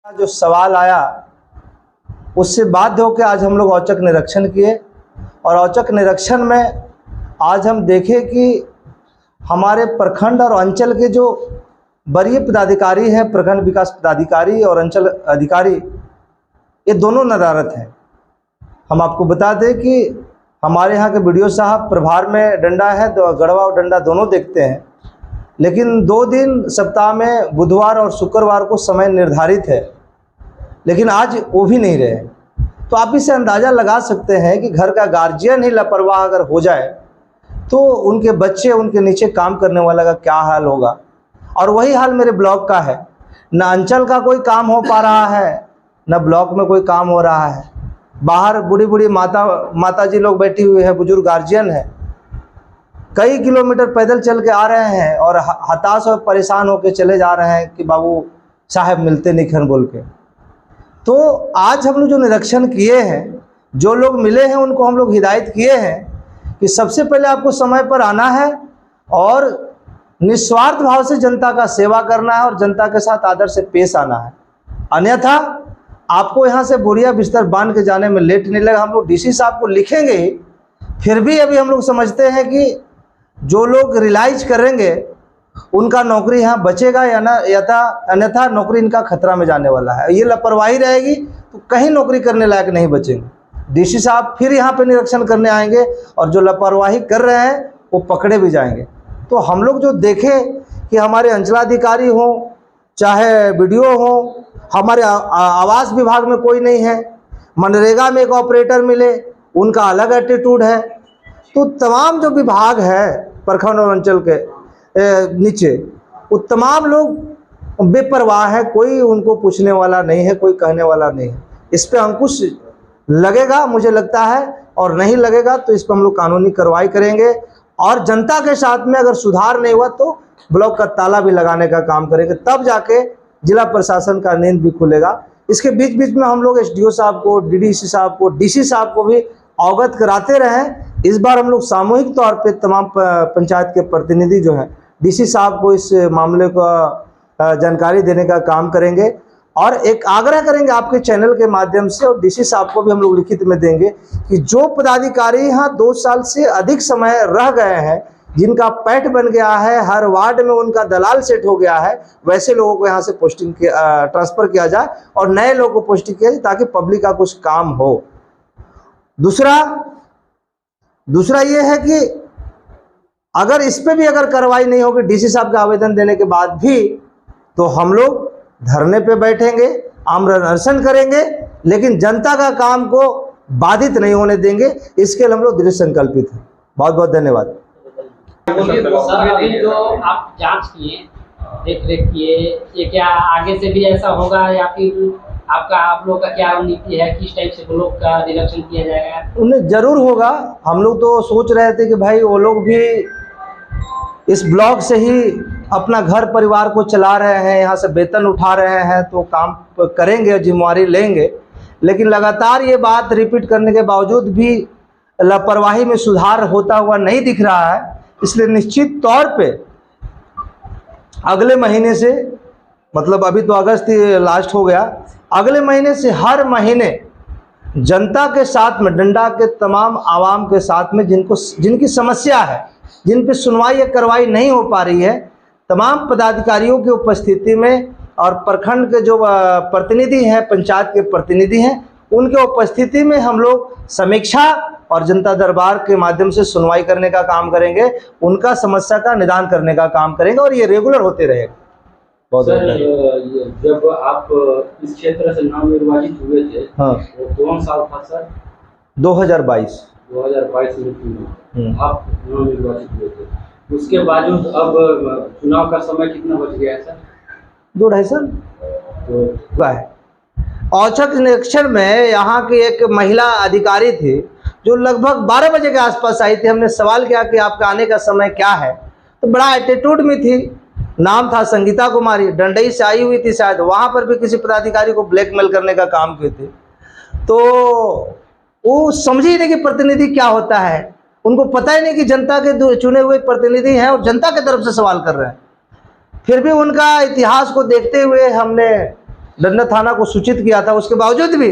जो सवाल आया उससे बाध्य होकर आज हम लोग औचक निरीक्षण किए और औचक निरीक्षण में आज हम देखें कि हमारे प्रखंड और अंचल के जो वरीय पदाधिकारी हैं, प्रखंड विकास पदाधिकारी और अंचल अधिकारी, ये दोनों नदारत हैं। हम आपको बता दें कि हमारे यहाँ के बीडीओ साहब प्रभार में डंडा है, गढ़वा और डंडा दोनों देखते हैं, लेकिन 2 दिन सप्ताह में बुधवार और शुक्रवार को समय निर्धारित है, लेकिन आज वो भी नहीं रहे। तो आप इससे अंदाज़ा लगा सकते हैं कि घर का गार्जियन ही लापरवाह अगर हो जाए तो उनके बच्चे, उनके नीचे काम करने वाला का क्या हाल होगा। और वही हाल मेरे ब्लॉक का है, न अंचल का कोई काम हो पा रहा है, न ब्लॉक में कोई काम हो रहा है। बाहर बूढ़ी बूढ़ी माता जी लोग बैठी हुई है, बुजुर्ग गार्जियन है, कई किलोमीटर पैदल चल के आ रहे हैं और हताश और परेशान होकर चले जा रहे हैं कि बाबू साहब मिलते नहीं खन बोल के। तो आज हम लोग जो निरीक्षण किए हैं, जो लोग मिले हैं उनको हम लोग हिदायत किए हैं कि सबसे पहले आपको समय पर आना है और निस्वार्थ भाव से जनता का सेवा करना है और जनता के साथ आदर से पेश आना है। अन्यथा आपको यहाँ से बोरिया बिस्तर बांध के जाने में लेट नहीं लगेगा। हम लोग डीसी साहब को लिखेंगे ही, फिर भी अभी हम लोग समझते हैं कि जो लोग रियलाइज करेंगे उनका नौकरी यहाँ बचेगा या ना, अन्यथा नौकरी इनका खतरा में जाने वाला है। ये लापरवाही रहेगी तो कहीं नौकरी करने लायक नहीं बचेंगे। डीसी साहब फिर यहाँ पे निरीक्षण करने आएंगे और जो लापरवाही कर रहे हैं वो पकड़े भी जाएंगे। तो हम लोग जो देखें कि हमारे अंचलाधिकारी हों चाहे बीडीओ हों, हमारे आवास विभाग में कोई नहीं है, मनरेगा में एक ऑपरेटर मिले, उनका अलग एटीट्यूड है। तो तमाम जो विभाग है प्रखंड और अंचल के नीचे, वो तमाम लोग बेपरवाह है, कोई उनको पूछने वाला नहीं है, कोई कहने वाला नहीं है। इस पे अंकुश लगेगा मुझे लगता है, और नहीं लगेगा तो इस पर हम लोग कानूनी कार्रवाई करेंगे और जनता के साथ में अगर सुधार नहीं हुआ तो ब्लॉक का ताला भी लगाने का काम करेंगे, तब जाके जिला प्रशासन का नींद भी खुलेगा। इसके बीच बीच में हम लोग एसडीओ साहब को, डीडीसी साहब को, डीसी साहब को भी अवगत कराते रहें। इस बार हम लोग सामूहिक तौर पे तमाम पंचायत के प्रतिनिधि जो हैं डीसी साहब को इस मामले का जानकारी देने का काम करेंगे और एक आग्रह करेंगे आपके चैनल के माध्यम से, और डीसी साहब को भी हम लोग लिखित में देंगे कि जो पदाधिकारी यहाँ 2 साल से अधिक समय रह गए हैं, जिनका पैठ बन गया है, हर वार्ड में उनका दलाल सेट हो गया है, वैसे लोगों को यहाँ से पोस्टिंग ट्रांसफ़र किया जाए और नए लोगों को पोस्टिंग किया जाए ताकि पब्लिक का कुछ काम हो। दूसरा ये है कि अगर इस पे भी अगर कार्रवाई नहीं होगी डीसी साहब का आवेदन देने के बाद भी, तो हम लोग धरने पे बैठेंगे, आमरण अनशन करेंगे, लेकिन जनता का काम को बाधित नहीं होने देंगे। इसके लिए हम लोग दृढ़ संकल्पित हैं। बहुत बहुत धन्यवाद। जो आप जांच किए, देख रेख किए, ये क्या आगे से भी ऐसा होगा या फिर आप लोग का क्या रणनीति है, किस टाइप से ब्लॉक का निरीक्षण किया जाएगा? उन्हें जरूर होगा। हम लोग तो सोच रहे थे कि भाई वो लोग भी इस ब्लॉक से ही अपना घर परिवार को चला रहे हैं, यहाँ से वेतन उठा रहे हैं, तो काम करेंगे, जिम्मेवारी लेंगे। लेकिन लगातार ये बात रिपीट करने के बावजूद भी लापरवाही में सुधार होता हुआ नहीं दिख रहा है। इसलिए निश्चित तौर पे अगले महीने से, मतलब अभी तो अगस्त लास्ट हो गया, अगले महीने से हर महीने जनता के साथ में, डंडा के तमाम आवाम के साथ में, जिनकी समस्या है, जिन पे सुनवाई या कार्रवाई नहीं हो पा रही है, तमाम पदाधिकारियों की उपस्थिति में और प्रखंड के जो प्रतिनिधि हैं, पंचायत के प्रतिनिधि हैं, उनके उपस्थिति में हम लोग समीक्षा और जनता दरबार के माध्यम से सुनवाई करने का काम करेंगे, उनका समस्या का निदान करने का काम करेंगे और ये रेगुलर होते रहेगा। सर, जब आप इस क्षेत्र से नवनिर्वाचित हुए थे, हाँ, वो कौन साल था सर? 2022 में आप नवनिर्वाचित हुए थे। उसके बावजूद अब चुनाव का समय कितना बच गया है सर? 2-2.5 साल हुआ है। औचक निरीक्षण में यहाँ की एक महिला अधिकारी थी जो लगभग 12 बजे के आसपास आई थी। हमने सवाल किया कि आपका आने का समय क्या है, तो बड़ा एटीट्यूड में थी। नाम था संगीता कुमारी, डंडई से आई हुई थी शायद, वहाँ पर भी किसी पदाधिकारी को ब्लैकमेल करने का काम किए थे। तो वो समझी नहीं कि प्रतिनिधि क्या होता है, उनको पता ही नहीं कि जनता के चुने हुए प्रतिनिधि हैं और जनता की तरफ से सवाल कर रहे हैं। फिर भी उनका इतिहास को देखते हुए हमने डंडा थाना को सूचित किया था, उसके बावजूद भी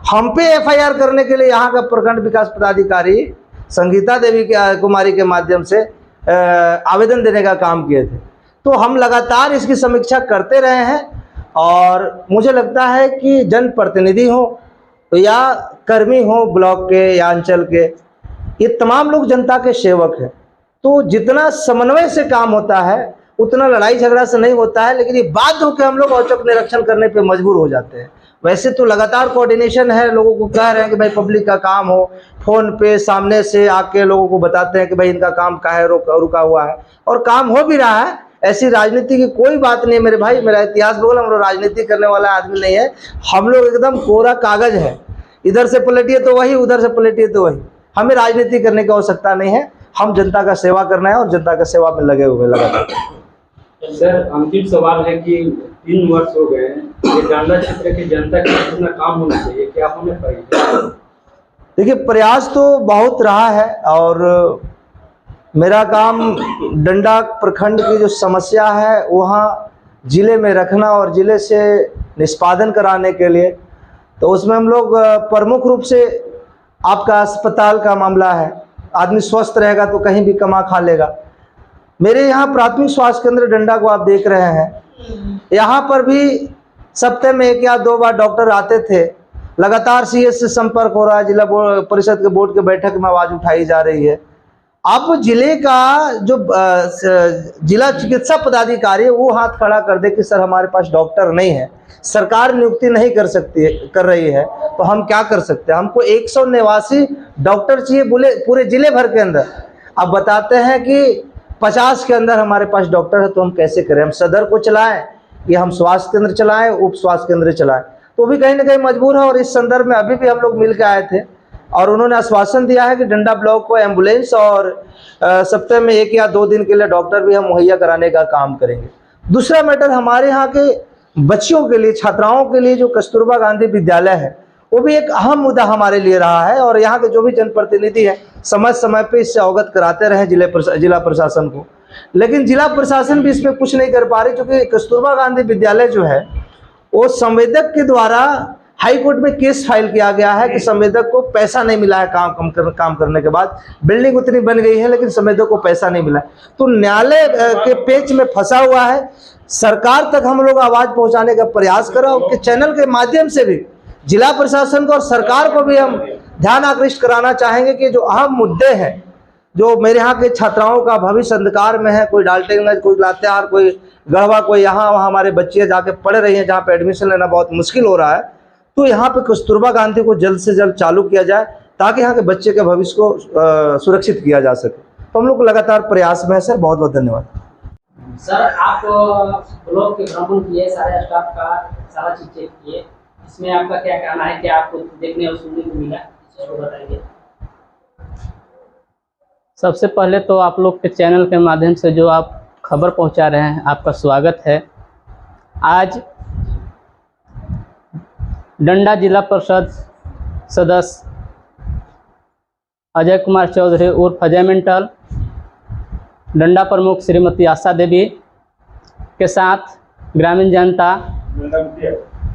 हम पे एफआईआर करने के लिए यहाँ का प्रखंड विकास पदाधिकारी संगीता देवी कुमारी के माध्यम से आवेदन देने का काम किए थे। तो हम लगातार इसकी समीक्षा करते रहे हैं और मुझे लगता है कि जनप्रतिनिधि हो या कर्मी हो ब्लॉक के या अंचल के, ये तमाम लोग जनता के सेवक हैं। तो जितना समन्वय से काम होता है उतना लड़ाई झगड़ा से नहीं होता है, लेकिन ये बात हो कि हम लोग औचक निरीक्षण करने पे मजबूर हो जाते हैं। वैसे तो लगातार कोऑर्डिनेशन है, लोगों को कह रहे हैं कि भाई पब्लिक का काम हो, फोन पे सामने से आके लोगों को बताते हैं कि भाई इनका काम काहे रुका हुआ है, और काम हो भी रहा है। ऐसी राजनीति की कोई बात नहीं है मेरे भाई, मेरा इतिहास बोल, हम लोग राजनीति करने वाला आदमी नहीं है। हम लोग एकदम कोरा कागज है, इधर से पलटिए तो वही, उधर से पलटिए तो वही। हमें राजनीति करने की आवश्यकता नहीं है, हम जनता का सेवा करना है और जनता का सेवा में लगे हुए लगातार। सर, अंतिम सवाल है कि 3 वर्ष हो गए हैं, ये डांडा क्षेत्र की जनता के लिए कितना काम होना चाहिए, क्या होने पाएगा? देखिए, प्रयास तो बहुत रहा है और मेरा काम डंडा प्रखंड की जो समस्या है वहाँ जिले में रखना और जिले से निष्पादन कराने के लिए, तो उसमें हम लोग प्रमुख रूप से आपका अस्पताल का मामला है। आदमी स्वस्थ रहेगा तो कहीं भी कमा खा लेगा। मेरे यहाँ प्राथमिक स्वास्थ्य केंद्र डंडा को आप देख रहे हैं, यहाँ पर भी सप्ताह में 1 या 2 बार डॉक्टर आते थे। लगातार सीएस से संपर्क हो रहा है, जिला परिषद के बोर्ड के बैठक में आवाज़ उठाई जा रही है। अब जिले का जो जिला चिकित्सा पदाधिकारी है वो हाथ खड़ा कर दे कि सर हमारे पास डॉक्टर नहीं है, सरकार नियुक्ति नहीं कर रही है, तो हम क्या कर सकते हैं? हमको 189 डॉक्टर चाहिए पूरे जिले भर के अंदर। अब बताते हैं कि 50 के अंदर हमारे पास डॉक्टर है, तो हम कैसे करें? हम सदर को चलाएं या हम स्वास्थ्य केंद्र चलाएं, उप स्वास्थ्य केंद्र चलाएं? तो भी कहीं ना कहीं मजबूर है। और इस संदर्भ में अभी भी हम लोग मिल के आए थे और उन्होंने आश्वासन दिया है कि डंडा ब्लॉक को एम्बुलेंस और सप्ताह में 1 या 2 दिन के लिए डॉक्टर भी हम मुहैया कराने का काम करेंगे। दूसरा मैटर, हमारे यहाँ के बच्चियों के लिए, छात्राओं के लिए जो कस्तूरबा गांधी विद्यालय है, वो भी एक अहम मुद्दा हमारे लिए रहा है और यहाँ के जो भी जनप्रतिनिधि हैं समय समय पे इससे अवगत कराते रहे जिला प्रशासन को। लेकिन जिला प्रशासन भी इसमें कुछ नहीं कर पा रही, क्योंकि कस्तूरबा गांधी विद्यालय जो है वो संवेदक के द्वारा हाई कोर्ट में केस फाइल किया गया है कि संवेदक को पैसा नहीं मिला है। काम करने के बाद बिल्डिंग उतनी बन गई है लेकिन संवेदक को पैसा नहीं मिला है, तो न्यायालय के पेच में फंसा हुआ है। सरकार तक हम लोग आवाज़ पहुंचाने का प्रयास करें, उनके चैनल के माध्यम से भी जिला प्रशासन को और सरकार को भी हम ध्यान आकृष्ट कराना चाहेंगे कि जो अहम मुद्दे हैं, जो मेरे यहाँ के छात्राओं का भविष्य अंधकार में है, कोई डाल्टनगंज, कोई लातेहार, कोई गढ़वा, कोई यहाँ वहाँ हमारे बच्चियाँ जाके पढ़ रही हैं जहाँ पे एडमिशन लेना बहुत मुश्किल हो रहा है, तो यहाँ पे कस्तूरबा गांधी को जल्द से जल्द चालू किया जाए ताकि यहाँ के बच्चे के भविष्य को सुरक्षित किया जा सके। तो हम लोग लगातार प्रयास में है सर। बहुत बहुत धन्यवाद सर। आप ब्लॉक के भ्रमण किए, सारे स्टाफ का सारा चीज चेक किए, इसमें आपका क्या कहना है, क्या आपको देखने और सुनने को मिला, इस चीज को बताइए। सबसे पहले तो आप लोग के चैनल के माध्यम से जो आप खबर पहुंचा रहे हैं, आपका स्वागत है। आज डंडा जिला परिषद सदस्य अजय कुमार चौधरी उर्फ अजय मिंटल, डंडा प्रमुख श्रीमती आशा देवी के साथ ग्रामीण जनता,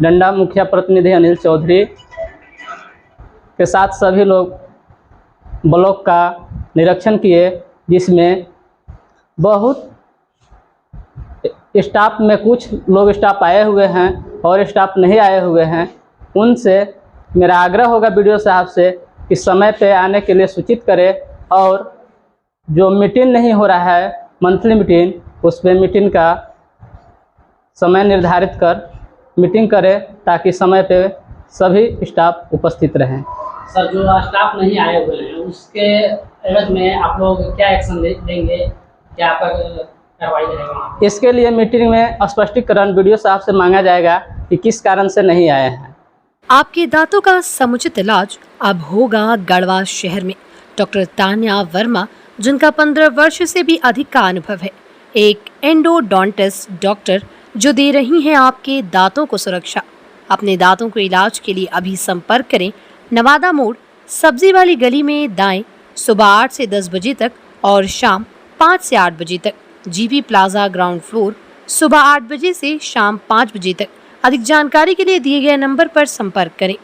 डंडा मुखिया प्रतिनिधि अनिल चौधरी के साथ सभी लोग ब्लॉक का निरीक्षण किए, जिसमें बहुत स्टाफ में कुछ लोग स्टाफ आए हुए हैं और स्टाफ नहीं आए हुए हैं। उनसे मेरा आग्रह होगा वीडियो साहब से कि समय पे आने के लिए सूचित करें, और जो मीटिंग नहीं हो रहा है मंथली मीटिंग, उस पर मीटिंग का समय निर्धारित कर मीटिंग करें ताकि समय पे सभी स्टाफ उपस्थित रहें। सर, जो स्टाफ नहीं आए हुए हैं उसके एवज में आप लोग क्या एक्शन लेंगे, क्या आपका कार्रवाई रहेगा? इसके लिए मीटिंग में स्पष्टीकरण वीडियो साहब से मांगा जाएगा कि किस कारण से नहीं आए हैं। आपके दांतों का समुचित इलाज अब होगा गढ़वा शहर में। डॉक्टर तान्या वर्मा, जिनका 15 वर्ष से भी अधिक का अनुभव है, एक एंडोडोंटिस्ट डॉक्टर जो दे रही हैं आपके दांतों को सुरक्षा। अपने दांतों के इलाज के लिए अभी संपर्क करें नवादा मोड़, सब्जी वाली गली में दाएं, सुबह 8 से 10 बजे तक और शाम 5 से 8 बजे तक। जीपी प्लाजा ग्राउंड फ्लोर, सुबह 8 बजे से शाम 5 बजे तक। अधिक जानकारी के लिए दिए गए नंबर पर संपर्क करें।